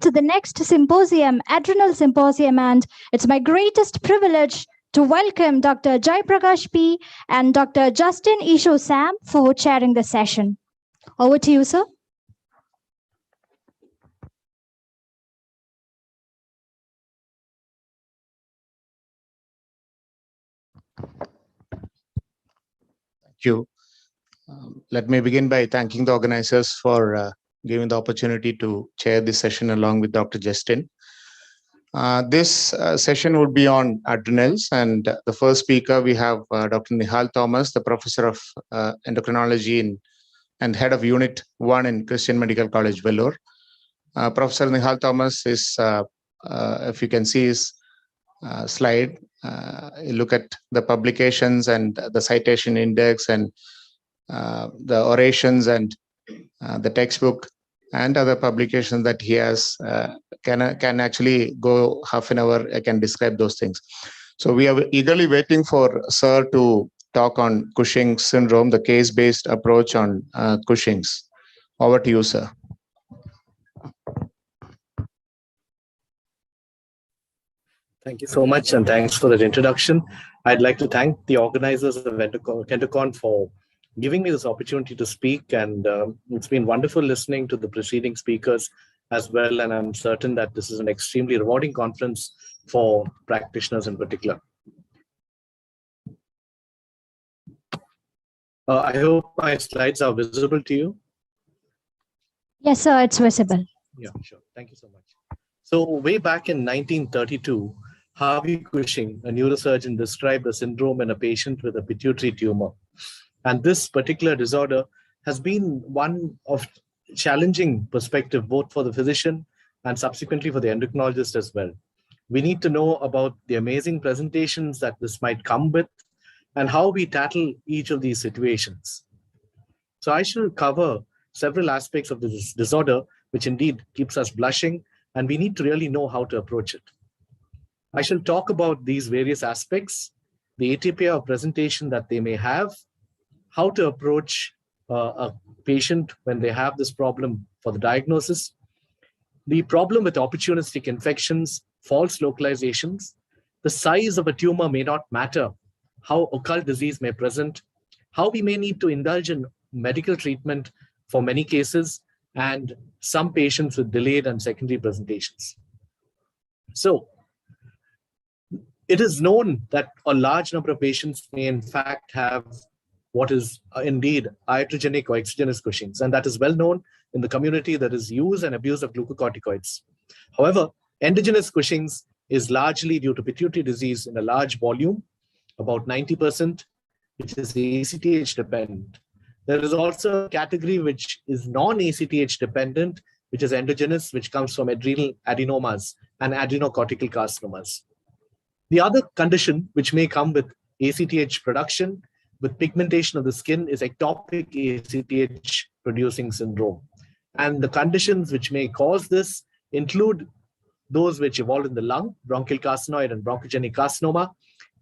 to the next symposium, Adrenal Symposium, and it's my greatest privilege to welcome Dr. Jaiprakash P. and Dr. Justin Isho Sam for chairing the session. Over to you, sir. Thank you. Let me begin by thanking the organizers for giving the opportunity to chair this session along with Dr. Justin. This session would be on adrenals, and the first speaker we have Dr. Nihal Thomas, the professor of endocrinology and head of Unit 1 in Christian Medical College, Vellore. Professor Nihal Thomas is, if you can see his slide, you look at the publications and the citation index and the orations and the textbook and other publications that he has can actually go half an hour. I can describe those things. So we are eagerly waiting for Sir to talk on Cushing's syndrome, the case-based approach on Cushing's. Over to you, sir. Thank you so much, and thanks for that introduction. I'd like to thank the organizers of Endocon for giving me this opportunity to speak, and it's been wonderful listening to the preceding speakers as well, and I'm certain that this is an extremely rewarding conference for practitioners in particular. I hope my slides are visible to you. Yes, sir, it's visible. Yeah, sure. Thank you so much. So way back in 1932, Harvey Cushing, a neurosurgeon, described a syndrome in a patient with a pituitary tumor. And this particular disorder has been one of challenging perspective, both for the physician and subsequently for the endocrinologist as well. We need to know about the amazing presentations that this might come with and how we tackle each of these situations. So I shall cover several aspects of this disorder, which indeed keeps us blushing, and we need to really know how to approach it. I shall talk about these various aspects, the atypia of presentation that they may have, how to approach a patient when they have this problem for the diagnosis, the problem with opportunistic infections, false localizations, the size of a tumor may not matter, how occult disease may present, how we may need to indulge in medical treatment for many cases, and some patients with delayed and secondary presentations. So, it is known that a large number of patients may in fact have what is indeed iatrogenic or exogenous Cushing's, and that is well known in the community. That is use and abuse of glucocorticoids. However, endogenous Cushing's is largely due to pituitary disease in a large volume, about 90%, which is ACTH dependent. There is also a category which is non-ACTH dependent, which is endogenous, which comes from adrenal adenomas and adrenocortical carcinomas. The other condition which may come with ACTH production with pigmentation of the skin is ectopic ACTH producing syndrome. And the conditions which may cause this include those which evolve in the lung, bronchial carcinoid and bronchogenic carcinoma,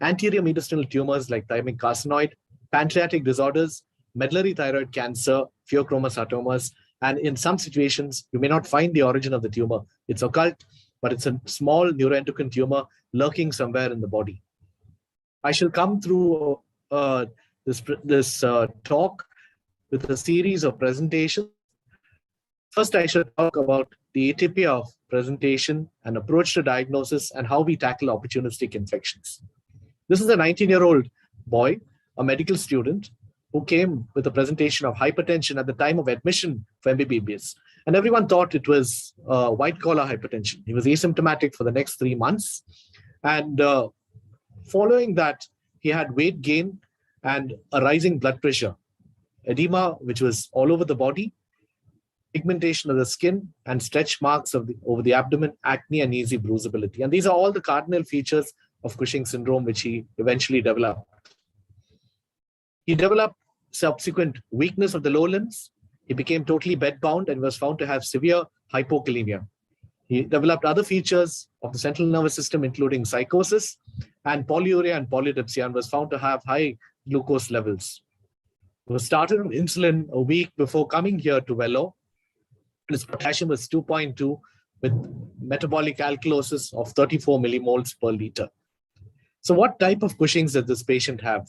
anterior mediastinal tumors like thymic carcinoid, pancreatic disorders, medullary thyroid cancer, pheochromocytomas, and in some situations, you may not find the origin of the tumor. It's occult, but it's a small neuroendocrine tumor lurking somewhere in the body. I shall come through this talk with a series of presentations. First, I shall talk about the atypia of presentation and approach to diagnosis and how we tackle opportunistic infections. This is a 19-year-old boy, a medical student, who came with a presentation of hypertension at the time of admission for MBBS. And everyone thought it was white-collar hypertension. He was asymptomatic for the next 3 months. And following that, he had weight gain and a rising blood pressure, edema, which was all over the body, pigmentation of the skin, and stretch marks over the abdomen, acne, and easy bruisability. And these are all the cardinal features of Cushing's syndrome, which he eventually developed. He developed subsequent weakness of the lower limbs. He became totally bedbound and was found to have severe hypokalemia. He developed other features of the central nervous system, including psychosis and polyuria and polydipsia, and was found to have high glucose levels. He was started on insulin a week before coming here to Vellore. His potassium was 2.2, with metabolic alkalosis of 34 millimoles per liter. So what type of Cushing's does this patient have?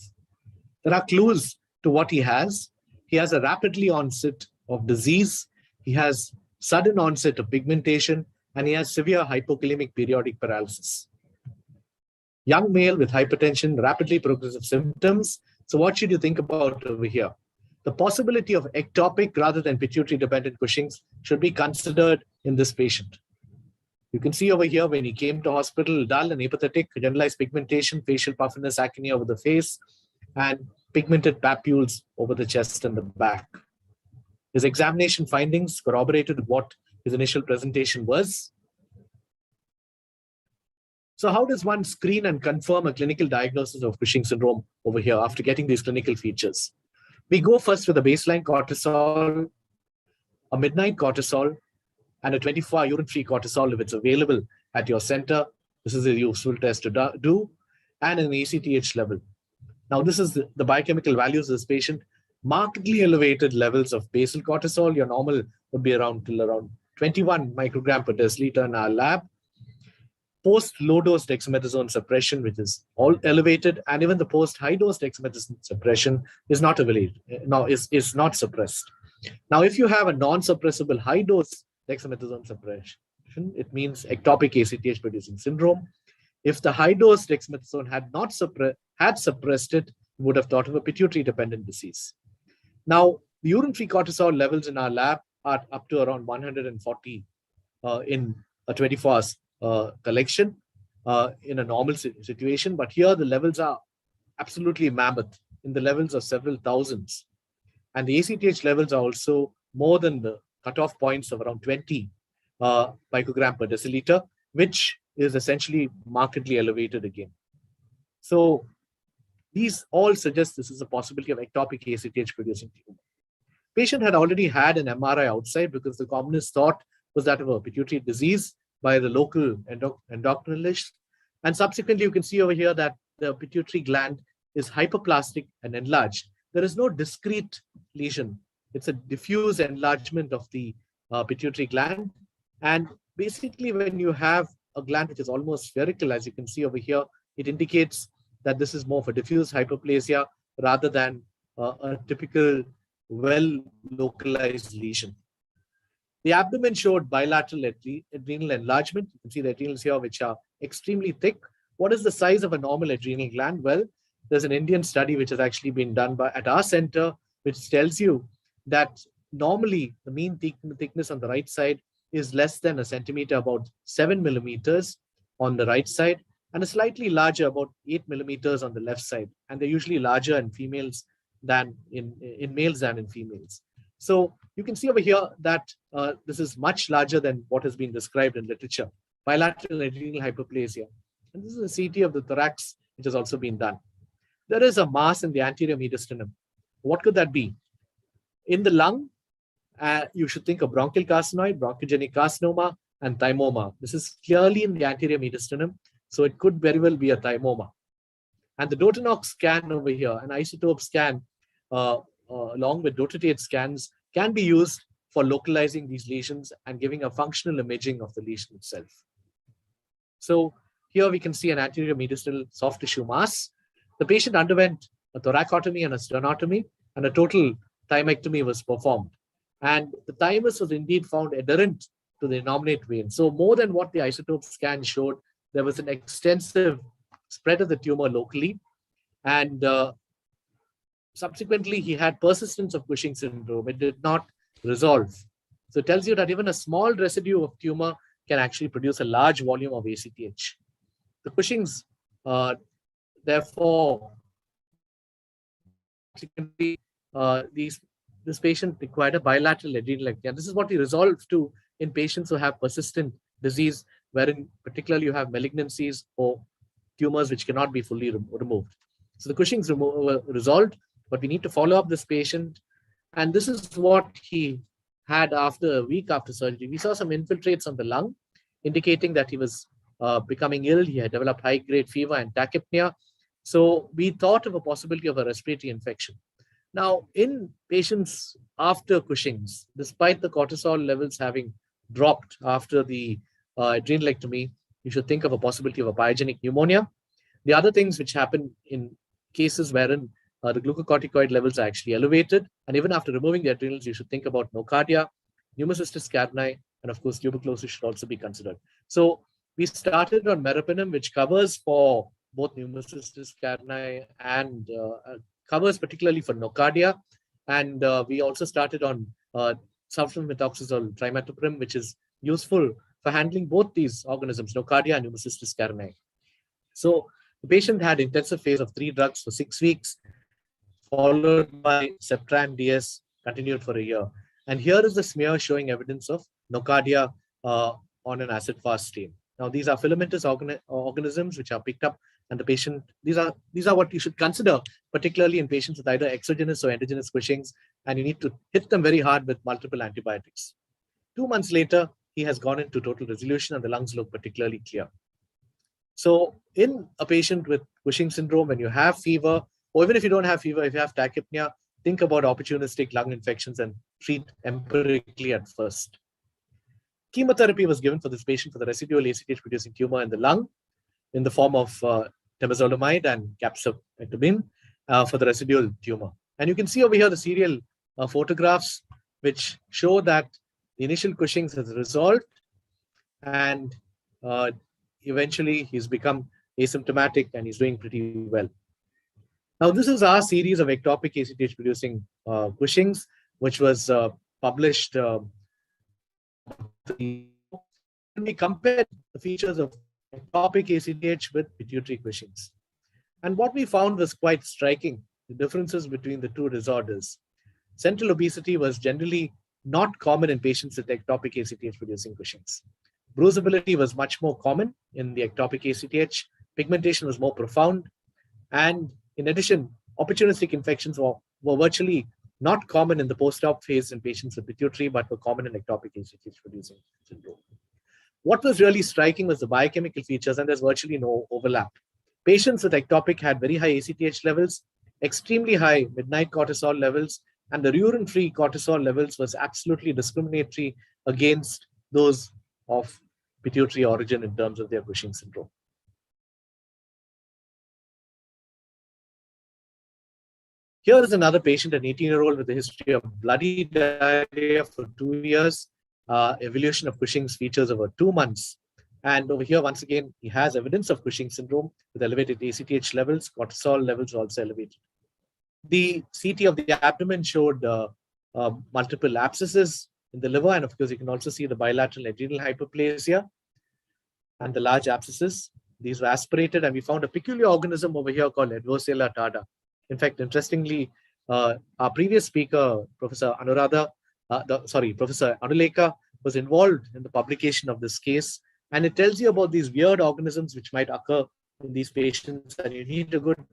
There are clues to what he has. He has a rapidly onset of disease. He has sudden onset of pigmentation, and he has severe hypokalemic periodic paralysis. Young male with hypertension, rapidly progressive symptoms. So what should you think about over here? The possibility of ectopic rather than pituitary-dependent Cushing's should be considered in this patient. You can see over here when he came to hospital, dull and apathetic, generalized pigmentation, facial puffiness, acne over the face, and pigmented papules over the chest and the back. His examination findings corroborated what his initial presentation was. So how does one screen and confirm a clinical diagnosis of Cushing's syndrome over here after getting these clinical features? We go first with a baseline cortisol, a midnight cortisol, and a 24-hour urine-free cortisol if it's available at your center. This is a useful test to do, and an ACTH level. Now, this is the biochemical values of this patient. Markedly elevated levels of basal cortisol. Your normal would be around 21 microgram per deciliter in our lab. Post-low dose dexamethasone suppression, which is all elevated, and even the post-high dose dexamethasone suppression is not elevated. Now, is not suppressed. Now, if you have a non-suppressible high dose dexamethasone suppression, it means ectopic ACTH producing syndrome. If the high dose dexamethasone had suppressed it, you would have thought of a pituitary dependent disease. Now, the urine-free cortisol levels in our lab are up to around 140 in a 24 hours collection in a normal situation. But here the levels are absolutely mammoth, in the levels of several thousands. And the ACTH levels are also more than the cutoff points of around 20 picogram per deciliter, which is essentially markedly elevated again. So these all suggest this is a possibility of ectopic ACTH producing tumor. Patient had already had an MRI outside because the commonest thought was that of a pituitary disease by the local endocrinologist. And subsequently, you can see over here that the pituitary gland is hyperplastic and enlarged. There is no discrete lesion. It's a diffuse enlargement of the pituitary gland. And basically, when you have a gland which is almost spherical, as you can see over here, it indicates that this is more of a diffuse hyperplasia rather than a typical well-localized lesion. The abdomen showed bilateral adrenal enlargement. You can see the adrenals here, which are extremely thick. What is the size of a normal adrenal gland? Well, there's an Indian study which has actually been done at our center, which tells you that normally the mean thickness on the right side is less than a centimeter, about 7 millimeters on the right side, and a slightly larger, about 8 millimeters on the left side. And they're usually larger in females than in males than in females. So you can see over here that this is much larger than what has been described in literature, bilateral adrenal hyperplasia. And this is a CT of the thorax, which has also been done. There is a mass in the anterior mediastinum. What could that be? In the lung, you should think of bronchial carcinoid, bronchogenic carcinoma, and thymoma. This is clearly in the anterior mediastinum, so it could very well be a thymoma. And the Dotanox scan over here, an isotope scan, along with dotatate scans, can be used for localizing these lesions and giving a functional imaging of the lesion itself. So here we can see an anterior mediastinal soft tissue mass. The patient underwent a thoracotomy and a sternotomy, and a total thymectomy was performed. And the thymus was indeed found adherent to the innominate vein. So more than what the isotope scan showed, there was an extensive spread of the tumor locally. And subsequently, he had persistence of Cushing's syndrome. It did not resolve. So it tells you that even a small residue of tumor can actually produce a large volume of ACTH. The Cushing's, therefore, this patient required a bilateral adrenal acne. And this is what we resolve to in patients who have persistent disease, wherein particularly you have malignancies or tumors which cannot be fully removed. So the Cushing's resolved, but we need to follow up this patient. And this is what he had after a week after surgery. We saw some infiltrates on the lung, indicating that he was becoming ill. He had developed high-grade fever and tachypnea. So we thought of a possibility of a respiratory infection. Now, in patients after Cushing's, despite the cortisol levels having dropped after the adrenalectomy, you should think of a possibility of a pyogenic pneumonia. The other things which happen in cases wherein the glucocorticoid levels are actually elevated, and even after removing the adrenals, you should think about nocardia, pneumocystis carinii, and of course, tuberculosis should also be considered. So we started on meropenem, which covers for both pneumocystis carinii and covers particularly for nocardia. And we also started on sulfamethoxazole trimethoprim, which is useful for handling both these organisms, nocardia and pneumocystis carinii. So the patient had intensive phase of 3 drugs for 6 weeks, followed by Septran DS, continued for a year. And here is the smear showing evidence of nocardia on an acid-fast stain. Now, these are filamentous organisms which are picked up, and the patient, these are what you should consider, particularly in patients with either exogenous or endogenous Cushing's, and you need to hit them very hard with multiple antibiotics. 2 months later, he has gone into total resolution and the lungs look particularly clear. So in a patient with Cushing syndrome, when you have fever, or even if you don't have fever, if you have tachypnea, think about opportunistic lung infections and treat empirically at first. Chemotherapy was given for this patient for the residual ACTH-producing tumor in the lung in the form of temozolomide and capecitabine for the residual tumor. And you can see over here the serial photographs which show that the initial Cushing's has resolved and eventually he's become asymptomatic and he's doing pretty well. Now, this is our series of ectopic ACTH-producing Cushing's, which was published. We compared the features of ectopic ACTH with pituitary Cushing's. And what we found was quite striking, the differences between the two disorders. Central obesity was generally not common in patients with ectopic ACTH-producing Cushing's. Bruisability was much more common in the ectopic ACTH. Pigmentation was more profound. And in addition, opportunistic infections were virtually not common in the post-op phase in patients with pituitary, but were common in ectopic ACTH-producing syndrome. What was really striking was the biochemical features, and there's virtually no overlap. Patients with ectopic had very high ACTH levels, extremely high midnight cortisol levels, and the urine-free cortisol levels was absolutely discriminatory against those of pituitary origin in terms of their Cushing syndrome. Here is another patient, an 18-year-old with a history of bloody diarrhea for 2 years, evolution of Cushing's features over 2 months. And over here, once again, he has evidence of Cushing syndrome with elevated ACTH levels, cortisol levels are also elevated. The CT of the abdomen showed multiple abscesses in the liver, and of course, you can also see the bilateral adrenal hyperplasia and the large abscesses. These were aspirated, and we found a peculiar organism over here called Edwardsia tarda. In fact, interestingly, our previous speaker, Professor Anuleka, was involved in the publication of this case. And it tells you about these weird organisms which might occur in these patients, and you need a good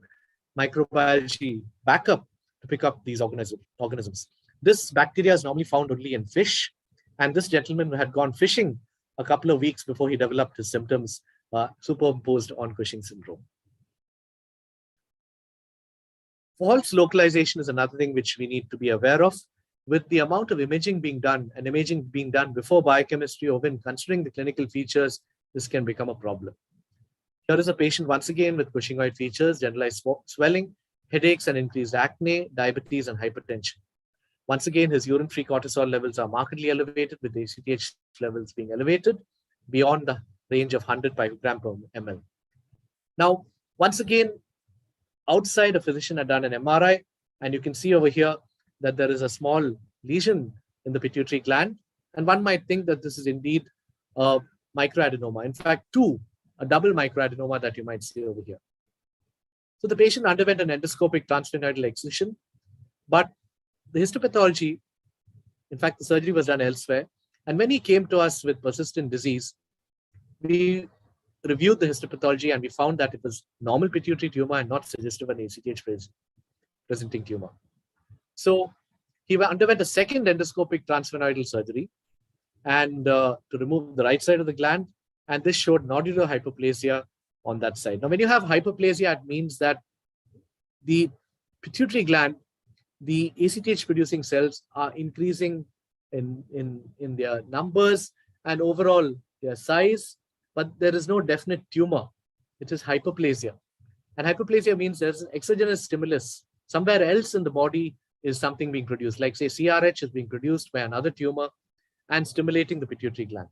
microbiology backup to pick up these organisms. This bacteria is normally found only in fish, and this gentleman had gone fishing a couple of weeks before he developed his symptoms superimposed on Cushing syndrome. False localization is another thing which we need to be aware of. With the amount of imaging being done, and imaging being done before biochemistry or when considering the clinical features, this can become a problem. Here is a patient once again with Cushingoid features, generalized swelling, headaches and increased acne, diabetes and hypertension. Once again, his urine-free cortisol levels are markedly elevated, with ACTH levels being elevated beyond the range of 100 picogram per ml. Now, once again, outside, a physician had done an MRI, and you can see over here that there is a small lesion in the pituitary gland, and one might think that this is indeed a microadenoma. In fact, a double microadenoma that you might see over here. So the patient underwent an endoscopic transsphenoidal excision, but the histopathology, in fact, the surgery was done elsewhere. And when he came to us with persistent disease, we reviewed the histopathology and we found that it was normal pituitary tumor and not suggestive of an ACTH presenting tumor. So he underwent a second endoscopic transsphenoidal surgery and to remove the right side of the gland, and this showed nodular hyperplasia on that side. Now, when you have hyperplasia, it means that the pituitary gland, the ACTH producing cells are increasing in their numbers, and overall their size, but there is no definite tumor. It is hyperplasia. And hyperplasia means there's an exogenous stimulus. Somewhere else in the body is something being produced, like say CRH is being produced by another tumor and stimulating the pituitary gland.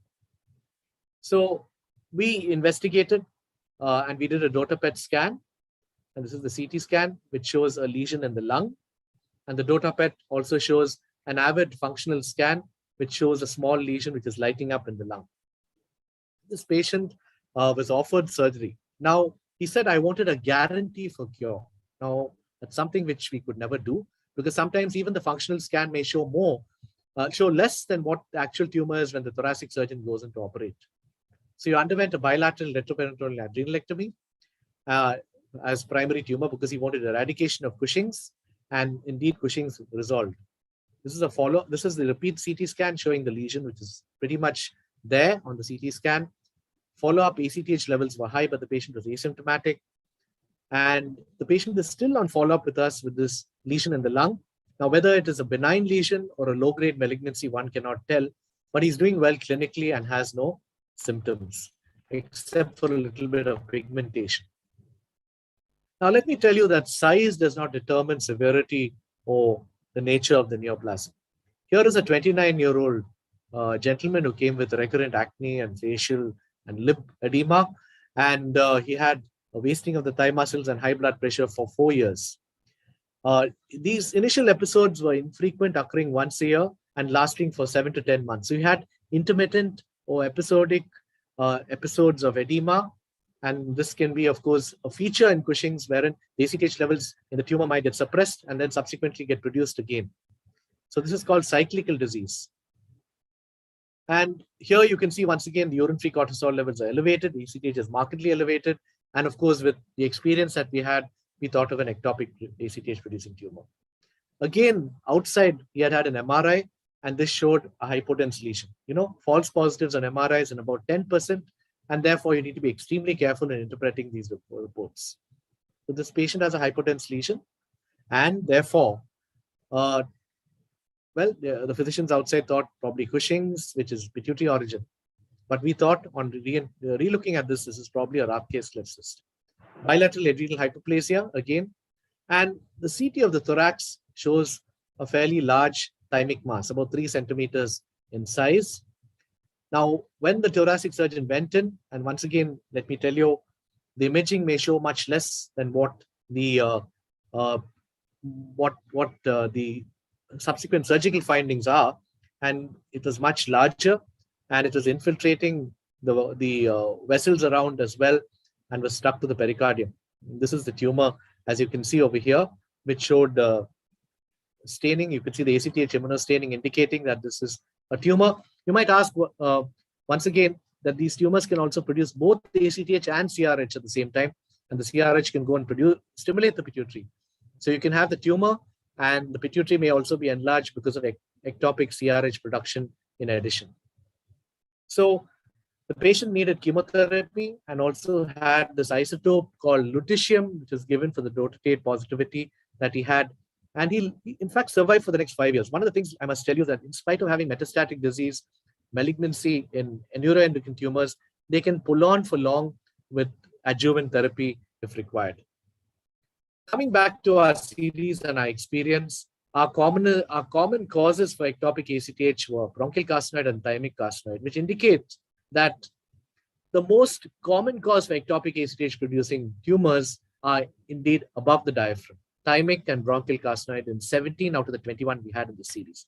So we investigated and we did a Dept scan. And this is the CT scan, which shows a lesion in the lung. And the Dept also shows an AVID functional scan, which shows a small lesion which is lighting up in the lung. This patient was offered surgery. Now, he said, I wanted a guarantee for cure. Now, that's something which we could never do, because sometimes even the functional scan may show show less than what the actual tumor is when the thoracic surgeon goes in to operate. So you underwent a bilateral retroperitoneal adrenalectomy as primary tumor because he wanted eradication of Cushing'S, and indeed Cushing'S resolved. This is a follow. This is the repeat CT scan showing the lesion, which is pretty much there on the CT scan. Follow-up ACTH levels were high, but the patient was asymptomatic. And the patient is still on follow-up with us with this lesion in the lung. Now, whether it is a benign lesion or a low-grade malignancy, one cannot tell, but he's doing well clinically and has no symptoms, except for a little bit of pigmentation. Now, let me tell you that size does not determine severity or the nature of the neoplasm. Here is a 29-year-old gentleman who came with recurrent acne and facial and lip edema, and he had a wasting of the thigh muscles and high blood pressure for 4 years. These initial episodes were infrequent, occurring once a year and lasting for 7 to 10 months. So he had intermittent or episodic episodes of edema, and this can be, of course, a feature in Cushing'S wherein the ACTH levels in the tumor might get suppressed and then subsequently get produced again. So this is called cyclical disease. And here you can see once again the urine-free cortisol levels are elevated, the ACTH is markedly elevated, and of course with the experience that we had, we thought of an ectopic ACTH producing tumor. Again, outside he had an MRI, and this showed a hypodense lesion. You know, false positives on MRIs in about 10%, and therefore you need to be extremely careful in interpreting these reports. So this patient has a hypodense lesion, and therefore, the physicians outside thought probably Cushing'S, which is pituitary origin. But we thought on re-looking at this is probably a Rathke cleft cyst. Bilateral adrenal hyperplasia again, and the CT of the thorax shows a fairly large thymic mass, about 3 centimeters in size. Now, when the thoracic surgeon went in, and once again, let me tell you, the imaging may show much less than what the subsequent surgical findings are, and it was much larger, and it was infiltrating the vessels around as well, and was stuck to the pericardium. This is the tumor, as you can see over here, which showed staining. You can see the ACTH immunostaining indicating that this is a tumor. You might ask once again that these tumors can also produce both the ACTH and CRH at the same time, and the CRH can go and stimulate the pituitary. So you can have the tumor, and the pituitary may also be enlarged because of ectopic CRH production in addition. So the patient needed chemotherapy and also had this isotope called lutetium, which is given for the dotatate positivity that he had. And he in fact survived for the next 5 years. One of the things I must tell you that in spite of having metastatic disease, malignancy in neuroendocrine tumors, they can pull on for long with adjuvant therapy if required. Coming back to our series and our experience, our common causes for ectopic ACTH were bronchial carcinoid and thymic carcinoid, which indicates that the most common cause for ectopic ACTH producing tumors are indeed above the diaphragm, thymic and bronchial carcinoid in 17 out of the 21 we had in the series.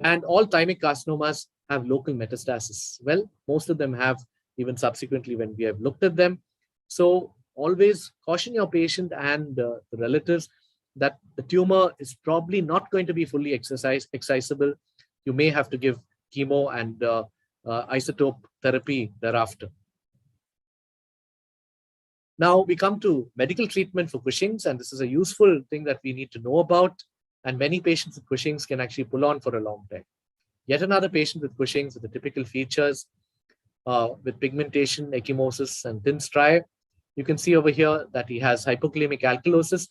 And all thymic carcinomas have local metastasis. Well, most of them have even subsequently when we have looked at them. So always caution your patient and the relatives that the tumor is probably not going to be fully excisable. You may have to give chemo and isotope therapy thereafter. Now we come to medical treatment for Cushing'S, and this is a useful thing that we need to know about. And many patients with Cushing'S can actually pull on for a long time. Yet another patient with Cushing'S with the typical features with pigmentation, ecchymosis, and thin striae. You can see over here that he has hypokalemic alkalosis.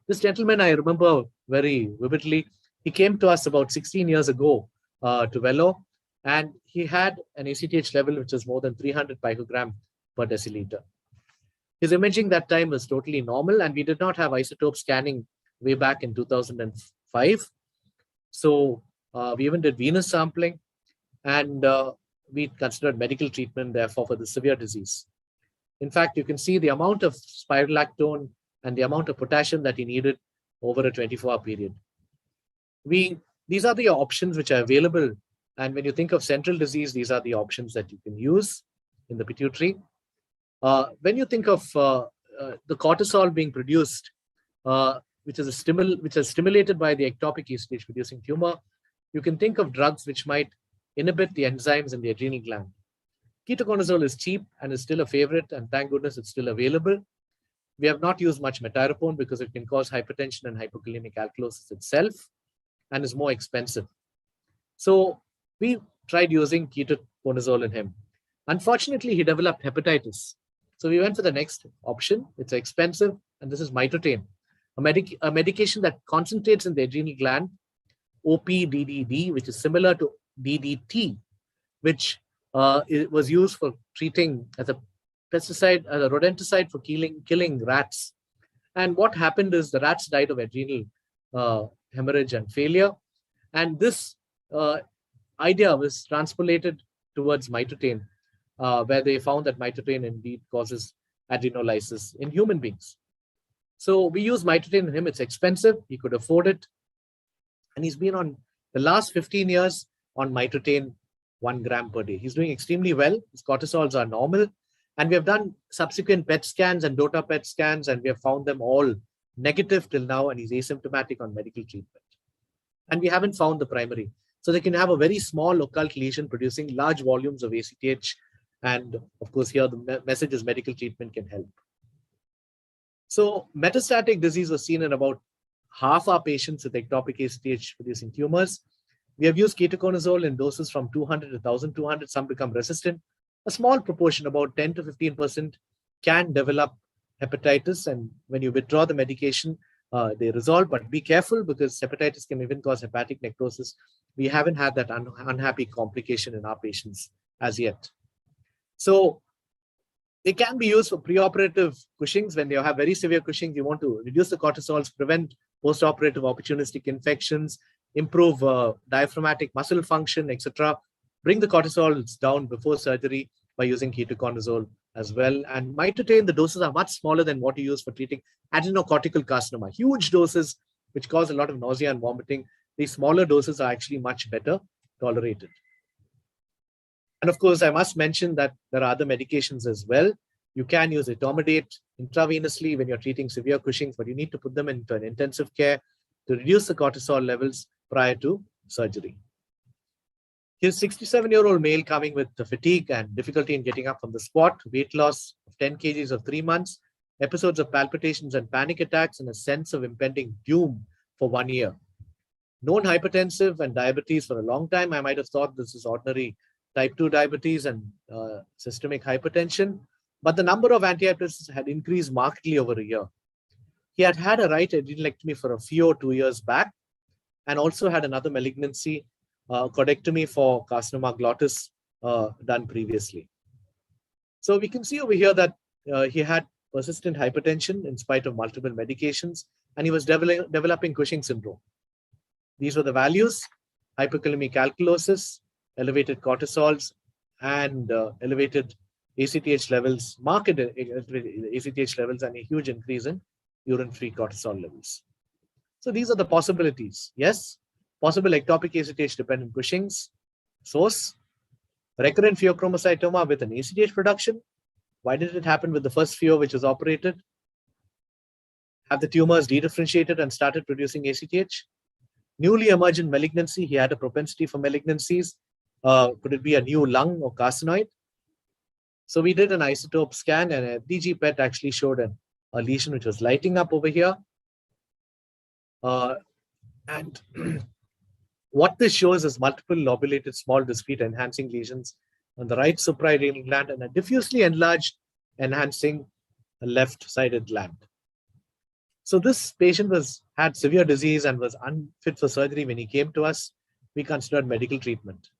This gentleman, I remember very vividly. He came to us about 16 years ago to Vellore, And he had an ACTH level which was more than 300 picogram per deciliter. His imaging that time was totally normal, and we did not have isotope scanning way back in 2005. So we even did venous sampling, and we considered medical treatment, therefore, for the severe disease. In fact, you can see the amount of spirulactone and the amount of potassium that he needed over a 24-hour period. These are the options which are available. And when you think of central disease, these are the options that you can use in the pituitary. When you think of the cortisol being produced, which is stimulated by the ectopic ACTH producing tumor, you can think of drugs which might inhibit the enzymes in the adrenal gland. Ketoconazole is cheap and is still a favorite, and thank goodness it's still available. We have not used much metyrapone because it can cause hypertension and hypokalemic alkalosis itself and is more expensive. So we tried using ketoconazole in him. Unfortunately, he developed hepatitis. So we went for the next option. It's expensive, and this is mitotane, a medication that concentrates in the adrenal gland, OPDDD, which is similar to DDT, which it was used for treating as a pesticide, as a rodenticide for killing rats. And what happened is the rats died of adrenal hemorrhage and failure. And this idea was transpolated towards mitotane, where they found that mitotane indeed causes adrenolysis in human beings. So we use mitotane in him. It's expensive. He could afford it. And he's been on the last 15 years on mitotane 1 gram per day. He's doing extremely well. His cortisols are normal. And we have done subsequent PET scans and DOTA PET scans, and we have found them all negative till now, and he's asymptomatic on medical treatment. And we haven't found the primary. So they can have a very small occult lesion producing large volumes of ACTH. And of course, here the message is medical treatment can help. So metastatic disease was seen in about half our patients with ectopic ACTH producing tumors. We have used ketoconazole in doses from 200 to 1,200. Some become resistant. A small proportion, about 10 to 15%, can develop hepatitis. And when you withdraw the medication, they resolve. But be careful, because hepatitis can even cause hepatic necrosis. We haven't had that unhappy complication in our patients as yet. So they can be used for preoperative Cushing's. When you have very severe Cushing's, you want to reduce the cortisols, prevent postoperative opportunistic infections, improve diaphragmatic muscle function, etc. Bring the cortisols down before surgery by using ketoconazole as well. And mitotane, the doses are much smaller than what you use for treating adenocortical carcinoma. Huge doses which cause a lot of nausea and vomiting. These smaller doses are actually much better tolerated. And of course, I must mention that there are other medications as well. You can use etomidate intravenously when you're treating severe Cushing's, but you need to put them into an intensive care to reduce the cortisol levels prior to surgery. Here's a 67-year-old male coming with fatigue and difficulty in getting up from the squat, weight loss of 10 kgs of 3 months, episodes of palpitations and panic attacks, and a sense of impending doom for 1 year. Known hypertensive and diabetes for a long time. I might have thought this is ordinary type 2 diabetes and systemic hypertension, but the number of antihypertensives had increased markedly over a year. He had had a right adrenalectomy for a few 2 years back, and also had another malignancy, cordectomy for carcinoma glottis done previously. So we can see over here that he had persistent hypertension in spite of multiple medications, and he was developing Cushing's syndrome. These were the values: hypokalemic alkalosis, elevated cortisols, and elevated ACTH levels, marked ACTH levels, and a huge increase in urine-free cortisol levels. So these are the possibilities. Yes, possible ectopic ACTH-dependent Cushing's. Source: recurrent pheochromocytoma with an ACTH production. Why did it happen with the first pheo which was operated? Have the tumors dedifferentiated and started producing ACTH? Newly emergent malignancy. He had a propensity for malignancies. Could it be a new lung or carcinoid? So we did an isotope scan, and a DG PET actually showed a lesion which was lighting up over here. And what this shows is multiple lobulated small discrete enhancing lesions on the right suprarenal gland and a diffusely enlarged enhancing left-sided gland. So this patient had severe disease and was unfit for surgery when he came to us. We considered medical treatment.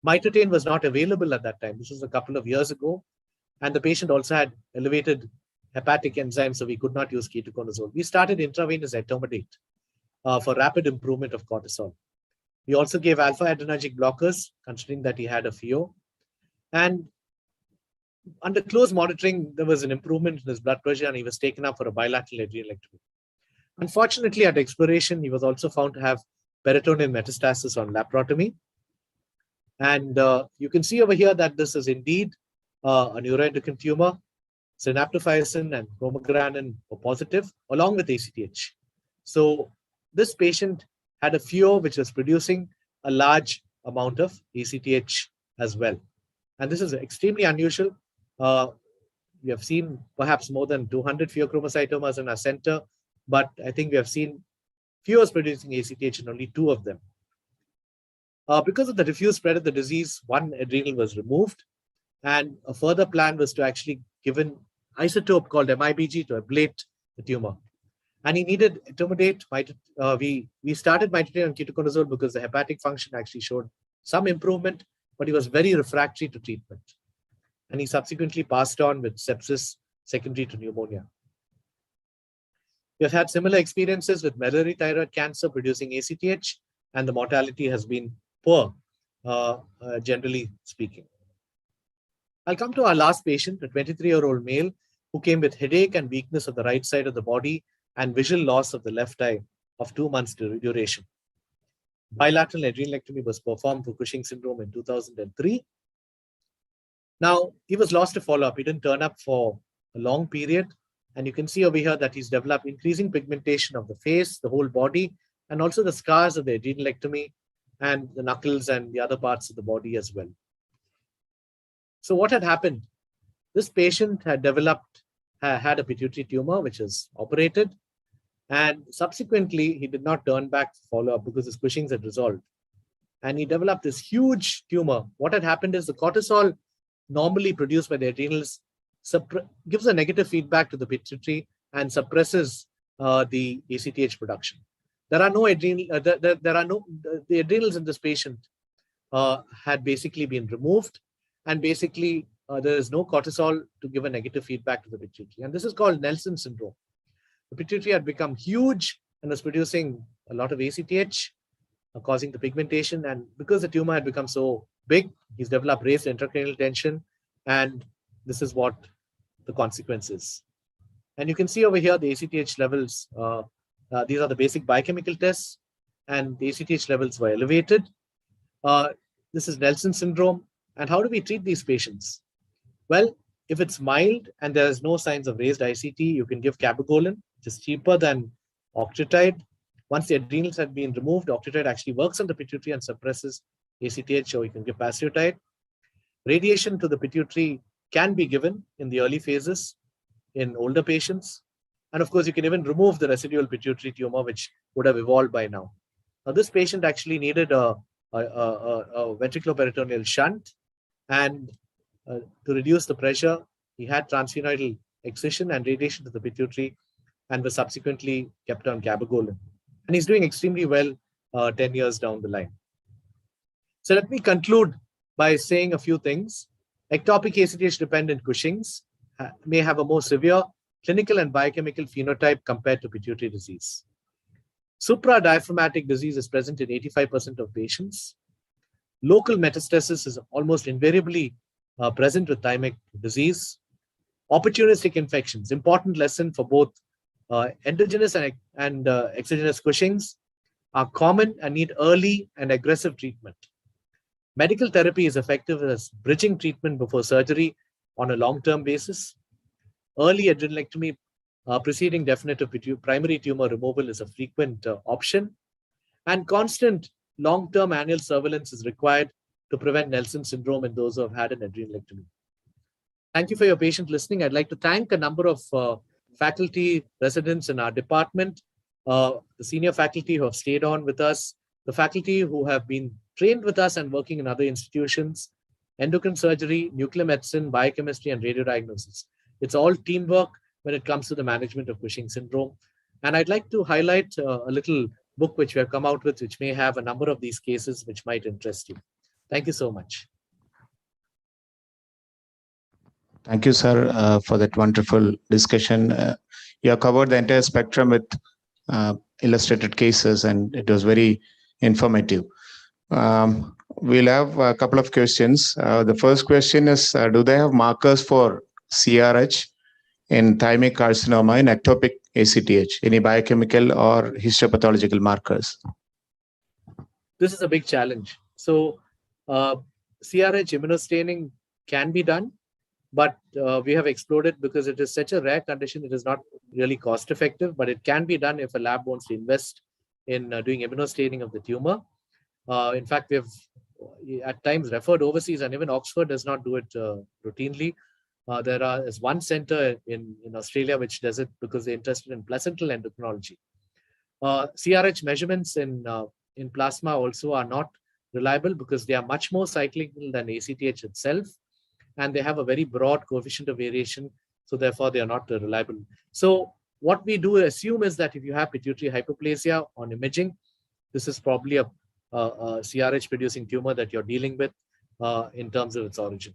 Mitotane was not available at that time. This was a couple of years ago. And the patient also had elevated hepatic enzymes, so we could not use ketoconazole. We started intravenous etomidate for rapid improvement of cortisol. We also gave alpha-adrenergic blockers, considering that he had a FeO. And under close monitoring, there was an improvement in his blood pressure, and he was taken up for a bilateral adrenalectomy. Unfortunately, at exploration, he was also found to have peritoneal metastasis on laparotomy. And you can see over here that this is indeed a neuroendocrine tumor. Synaptophysin and chromogranin were positive, along with ACTH. So this patient had a FeO which was producing a large amount of ACTH as well. And this is extremely unusual. We have seen perhaps more than 200 pheochromocytomas in our center, but I think we have seen FeOs producing ACTH in only 2 of them. Because of the diffuse spread of the disease, one adrenal was removed, and a further plan was to actually give an isotope called MIBG to ablate the tumor. And he needed etomidate. We started mitotane and ketoconazole because the hepatic function actually showed some improvement, but he was very refractory to treatment. And he subsequently passed on with sepsis secondary to pneumonia. We have had similar experiences with medullary thyroid cancer producing ACTH, and the mortality has been poor, generally speaking. I'll come to our last patient, a 23-year-old male who came with headache and weakness of the right side of the body and visual loss of the left eye of 2 months duration. Bilateral adrenalectomy was performed for Cushing's syndrome in 2003. Now, he was lost to follow-up. He didn't turn up for a long period. And you can see over here that he's developed increasing pigmentation of the face, the whole body, and also the scars of the adrenalectomy and the knuckles and the other parts of the body as well. So what had happened? This patient had had a pituitary tumor, which is operated. And subsequently, he did not turn back to follow up because his Cushing's had resolved. And he developed this huge tumor. What had happened is the cortisol normally produced by the adrenals gives a negative feedback to the pituitary and suppresses the ACTH production. There are no adrenal, the adrenals in this patient had basically been removed, and basically there is no cortisol to give a negative feedback to the pituitary. And this is called Nelson syndrome. The pituitary had become huge and was producing a lot of ACTH, causing the pigmentation. And because the tumor had become so big, he's developed raised intracranial tension, and this is what the consequence is. And you can see over here the ACTH levels. These are the basic biochemical tests, and the ACTH levels were elevated. This is Nelson syndrome. And how do we treat these patients? Well, if it's mild and there is no signs of raised ICT, you can give cabergoline, which is cheaper than octreotide. Once the adrenals have been removed, octreotide actually works on the pituitary and suppresses ACTH, so you can give pasiotide. Radiation to the pituitary can be given in the early phases in older patients. And of course, you can even remove the residual pituitary tumor, which would have evolved by now. Now, this patient actually needed a ventriculoperitoneal shunt, and to reduce the pressure, he had transsphenoidal excision and radiation to the pituitary, and was subsequently kept on cabergoline. And he's doing extremely well 10 years down the line. So let me conclude by saying a few things. Ectopic ACTH-dependent Cushing's may have a more severe clinical and biochemical phenotype compared to pituitary disease. Supradiaphragmatic disease is present in 85% of patients. Local metastasis is almost invariably present with thymic disease. Opportunistic infections, important lesson for both endogenous and exogenous Cushing's, are common and need early and aggressive treatment. Medical therapy is effective as bridging treatment before surgery on a long-term basis. Early adrenalectomy preceding definitive primary tumor removal is a frequent option. And constant long-term annual surveillance is required to prevent Nelson syndrome in those who have had an adrenalectomy. Thank you for your patient listening. I'd like to thank a number of faculty residents in our department, the senior faculty who have stayed on with us, the faculty who have been trained with us and working in other institutions, endocrine surgery, nuclear medicine, biochemistry, and radiodiagnosis. It's all teamwork when it comes to the management of Cushing's syndrome. And I'd like to highlight a little book which we have come out with, which may have a number of these cases which might interest you. Thank you so much. Thank you, sir, for that wonderful discussion. You have covered the entire spectrum with illustrated cases, and it was very informative. We'll have a couple of questions. The first question is, do they have markers for CRH in thymic carcinoma in ectopic ACTH? Any biochemical or histopathological markers? This is a big challenge. So CRH immunostaining can be done, but we have explored it because it is such a rare condition. It is not really cost effective, but it can be done if a lab wants to invest in doing immunostaining of the tumor. In fact, we have at times referred overseas, and even Oxford does not do it routinely. There is one center in Australia which does it because they're interested in placental endocrinology. CRH measurements in plasma also are not reliable because they are much more cyclical than ACTH itself, and they have a very broad coefficient of variation, so therefore they are not reliable. So what we do assume is that if you have pituitary hypoplasia on imaging, this is probably a CRH producing tumor that you're dealing with in terms of its origin.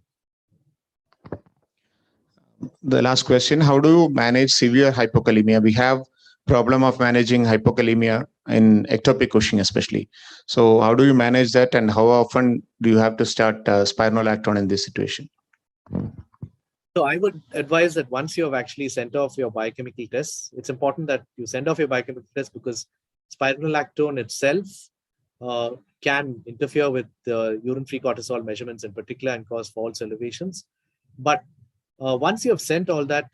The last question, how do you manage severe hypokalemia? We have problem of managing hypokalemia in ectopic Cushing especially. So how do you manage that, and how often do you have to start spironolactone in this situation? So I would advise that once you have actually sent off your biochemical tests, it's important that you send off your biochemical tests because spironolactone itself can interfere with the urine-free cortisol measurements in particular and cause false elevations. But once you have sent all that,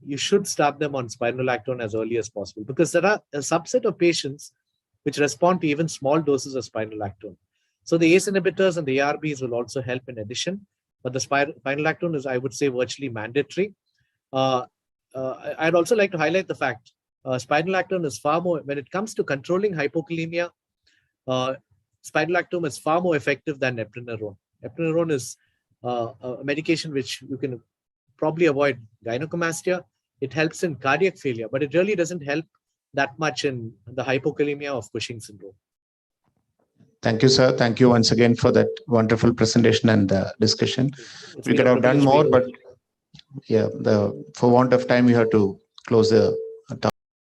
you should start them on spironolactone as early as possible, because there are a subset of patients which respond to even small doses of spironolactone. So the ACE inhibitors and the ARBs will also help in addition, but the spironolactone is, I would say, virtually mandatory. I'd also like to highlight the fact spironolactone is far more, when it comes to controlling hypokalemia, spironolactone is far more effective than eplerenone. Eplerenone is a medication which you can probably avoid gynecomastia. It helps in cardiac failure, but it really doesn't help that much in the hypokalemia of Cushing's syndrome. Thank you, sir. Thank you once again for that wonderful presentation and discussion. We could have done more, but yeah, for want of time, we have to close the